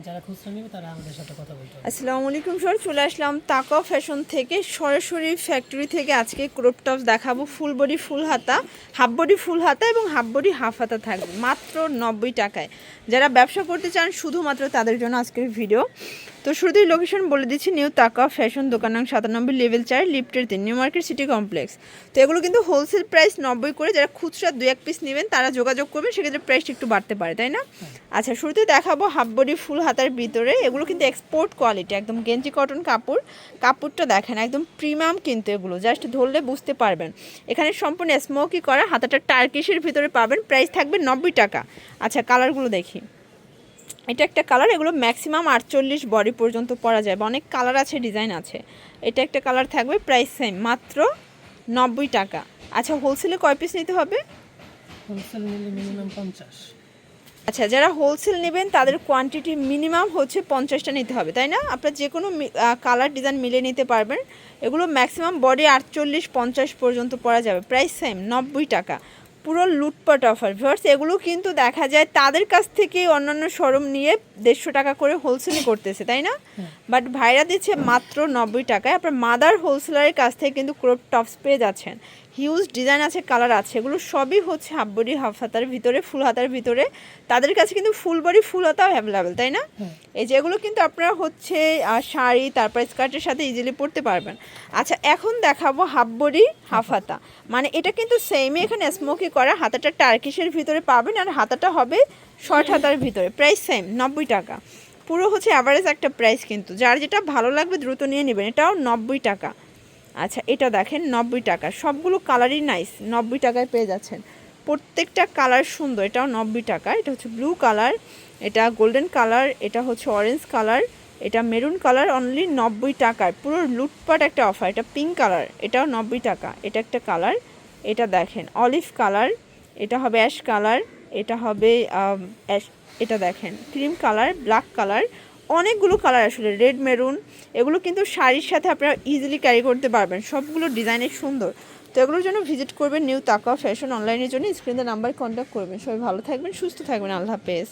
যারা খুচরা নেবে তারা আমাদের সাথে কথা বলতে হবে। আসসালামু আলাইকুম স্যার, চলে আসলাম তাকা ফ্যাশন থেকে সরাসরি ফ্যাক্টরি থেকে। আজকে ক্রপ টপস দেখাবো, ফুল বডি ফুল হাতা, হাফ বডি ফুল হাতা এবং হাফ বডি হাফ হাতা থাকবে মাত্র 90 টাকায়। যারা ব্যবসা করতে চান শুধুমাত্র তাদের জন্য আজকের ভিডিও। তো শুরুতেই লোকেশন বলে দিচ্ছি, নিউ তাকা ফ্যাশন, দোকান নং 97, লেভেল 4, লিফটের 3, নিউ মার্কেট সিটি কমপ্লেক্স। তো এগুলো কিন্তু হোলসেল প্রাইস 90 করে। যারা খুচরা 2-1 পিস নেবেন তারা যোগাযোগ করবেন, সেক্ষেত্রে প্রাইসটা একটু বাড়তে পারে, তাই না? আচ্ছা, শুরুতে দেখাবো হাফ বডি ফুল হাতার ভিতরে। এগুলো কিন্তু এক্সপোর্ট কোয়ালিটি, একদম গেঞ্জি কটন কাপড়। কাপড়টা দেখেন একদম প্রিমিয়াম, কিন্তু এগুলো জাস্ট ধরলে বুঝতে পারবেন। এখানে সম্পূর্ণ স্মোকি করা, হাতাটা টার্কিশের ভিতরে পাবেন। প্রাইস থাকবে 90 টাকা। আচ্ছা, কালারগুলো দেখি। এটা একটা কালার, এগুলো ম্যাক্সিমাম 48 বডি পর্যন্ত পরা যায়, বা অনেক কালার আছে, ডিজাইন আছে। এটা একটা কালার থাকবে, প্রাইস সেম, মাত্র 90 টাকা। আচ্ছা, হোলসেলে কয় পিস নিতে হবে? হোলসেল নিলে মিনিমাম 50। আচ্ছা, যারা হোলসেল নেবেন তাদের কোয়ান্টিটি মিনিমাম হচ্ছে 50টা নিতে হবে, তাই না? আপনারা যে কোনো কালার ডিজাইন মিলে নিতে পারবেন। এগুলো ম্যাক্সিমাম বডি 48-50 পর্যন্ত পরা যাবে। প্রাইস সেম, 90 টাকা। পুরো লুটপাট অফার ভিউয়ার্স। এগুলো কিন্তু দেখা যায় তাদের কাছ থেকে অন্যান্য শোরুম নিয়ে 150 টাকা করে হোলসেলই করতেছে, তাই না? বাট ভাইরা দিচ্ছে মাত্র 90 টাকায়। আপনার মাদার হোলসেলারের কাছ থেকে কিন্তু ক্রপ টপস পেয়ে যাচ্ছেন। হিউজ ডিজাইন আছে, কালার আছে। এগুলো সবই হচ্ছে হাফ বডি হাফ হাতার ভিতরে, ফুল হাতার ভিতরে। তাদের কাছে কিন্তু ফুল বডি ফুল হাতাও অ্যাভেলেবেল, তাই না? এই যেগুলো কিন্তু আপনারা হচ্ছে শাড়ি তারপর স্কার্টের সাথে ইজিলি পরতে পারবেন। আচ্ছা, এখন দেখাবো হাফ বডি হাফ হাতা। মানে এটা কিন্তু সেমই, এখানে স্মোকি করা, হাতাটা টার্কিশের ভিতরে পাবেন, আর হাতাটা হবে শর্ট হাতার ভিতরে। প্রাইস সেম, 90 টাকা। পুরো হচ্ছে অ্যাভারেজ একটা প্রাইস, কিন্তু যার যেটা ভালো লাগবে দ্রুত নিয়ে নেবেন। এটাও 90 টাকা। আচ্ছা, এটা দেখেন 90 টাকা। সবগুলো কালারই নাইস, 90 টাকায় পেয়ে যাচ্ছেন। প্রত্যেকটা কালার সুন্দর। এটাও 90 টাকা। এটা হচ্ছে ব্লু কালার, এটা গোল্ডেন কালার, এটা হচ্ছে অরেঞ্জ কালার, এটা মেরুন কালার, অনলি 90 টাকায়। পুরো লুটপাট একটা অফার। এটা পিঙ্ক কালার, এটাও 90 টাকা। এটা একটা কালার, এটা দেখেন অলিভ কালার, এটা হবে অ্যাশ কালার, এটা হবে অ্যাশ, এটা দেখেন ক্রিম কালার, ব্ল্যাক কালার, অনেকগুলো কালার আসলে, রেড মেরুন। এগুলো কিন্তু শাড়ির সাথে আপনারা ইজিলি ক্যারি করতে পারবেন। সবগুলো ডিজাইনের সুন্দর। তো এগুলোর জন্য ভিজিট করবেন নিউ তাকা ফ্যাশন। অনলাইনের জন্য স্ক্রিনে নাম্বার কন্ট্যাক্ট করবেন। সবাই ভালো থাকবেন, সুস্থ থাকবেন। আল্লাহ হাফেজ।